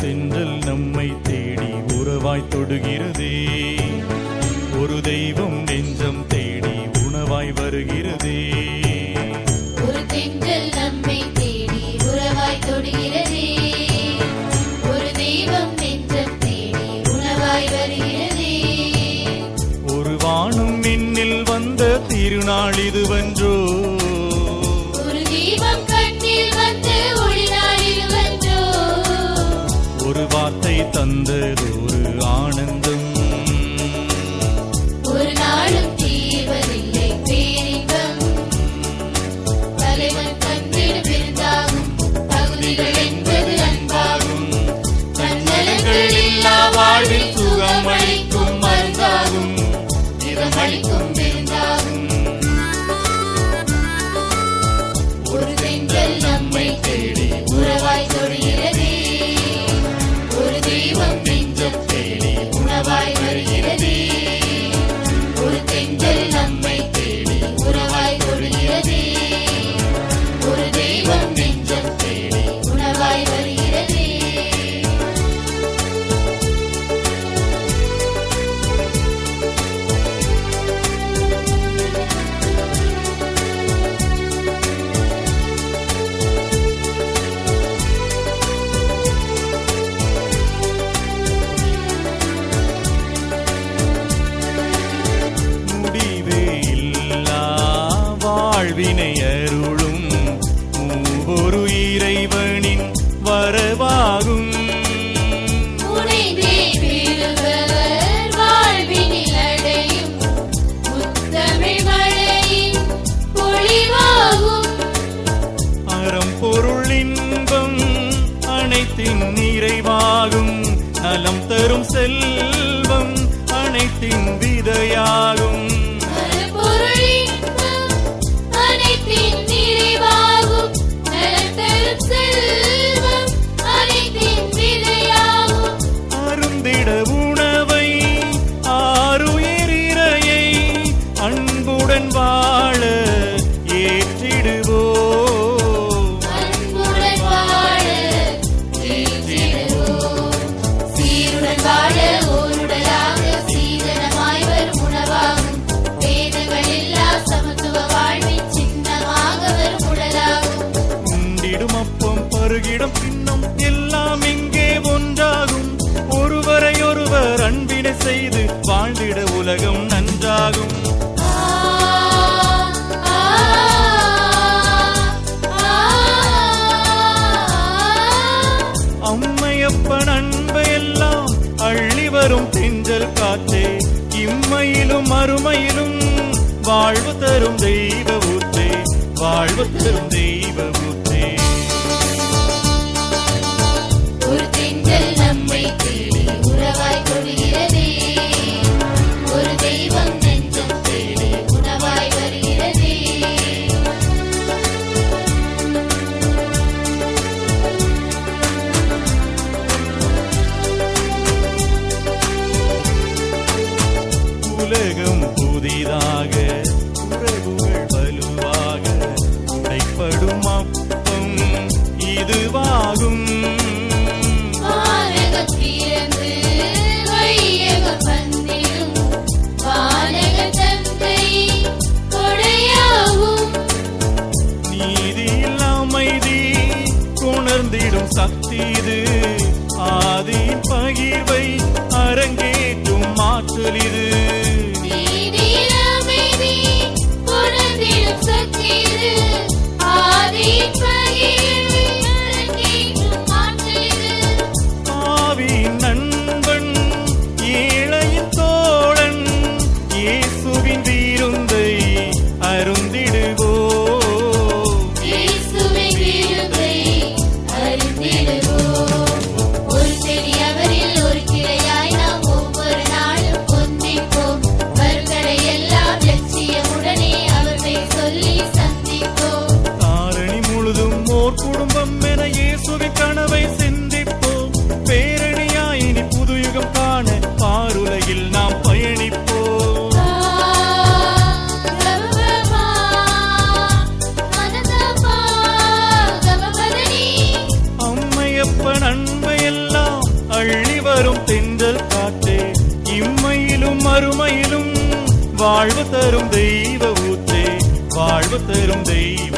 தென்றல் நம்மை தேடி உறவாய் தொடுகிறதே, ஒரு தெய்வம் நெஞ்சம் தேடி உணவாய் வருகிறதே. ஒரு தென்றல் நம்மை தேடி உறவாய் தொடுகிறதே, ஒரு தெய்வம் நெஞ்சம் தேடி உணவாய் வருகிறதே. ஒரு வானம் மின்னில் வந்த திருநாள் இதுவென்றோ, ஒரு தீபம் கண்ணில் வந்து ஒளிநாள் இதுவென்றோ. ஒரு வார்த்தை தந்ததொரு ஆனந்தம், ஒரு நாளும் தீர்வதில்லை பேரின்பம். தலைவன் தந்திடும் விருந்தாகும், தகுதிகள் என்பது அன்பாகும். தன்னலங்கள் இல்லா வாழ்வில் சுகம் அளிக்கும் மருந்தாகும், இதமளிக்கும் விருந்தாகும். ஒரு தென்றல் நம்மை தேடி உறவாய் தொடுகிறதே, ஒரு தெய்வம் நெஞ்சம் தேடி உணவாய் வருகிறதே. ஒரு தென்றல் நம்மை தேடி உறவாய் தொடுகிறதே, ஒரு தெய்வம் நெஞ்சம் தேடி உணவாய் வருகிறதே. வாழ்வினை அருளும் ஒரு இறைவனின் வரவாகும். வாழ்வினில் அடையும் முத்தமிழ் மழையின் பொழிவாகும். அறம் பொருள் இன்பம் அனைத்தின் நிறைவாகும், நலம் தரும் செல்வம் அனைத்தின் விதையாகும். அருந்திட உணவை ஆருயிரிரையை அன்புடன் வாழ ஏற்றிடுவோ. சீருடன் வாழ ஓருடலாக சீதனமாய் வரும் உணவாகும். வேதங்கள் இல்லா சமத்துவ வாழ்வின் சின்னமாக வரும் உடலாகும். உண்டிடும் அப்பம் பருகிடும் பின்னும் எல்லாம் இங்கே ஒன்றாகும். ஒருவரை ஒருவர் அன்பினை செய்து வாழ்ந்திட உலகம் நன்றாகும். அம்மையப்பன் அன்பை எல்லாம் அள்ளி வரும் தென்றல் காற்றே, இம்மையிலும் மறுமையிலும் வாழ்வு தரும் தெய்வ ஊற்றே, வாழ்வு தரும் தெய்வ ஊற்றே. ஒரு தென்றல் நம்மை தேடி உறவாய் தொடுகிறதே, ஒரு தெய்வம் நெஞ்சம் தேடி உணவாய் வருகிறதே. உலகம் புதிதாக உறவுகள் வலுவாக உடைப்படும் அப்பம் இதுவாகும். நீதியில் அமைதி உணர்ந்திடும் சக்தி இது, ஆதியின் பகிர்வை அரங்கேற்றும் மாற்றல் இது. ஆவியின் நண்பன் ஏழையின் தோழன், வரும் தென்றல் காற்றே, இம்மையிலும் மறுமையிலும் வாழ்வு தரும் தெய்வ ஊற்றே, வாழ்வு தரும் தெய்வ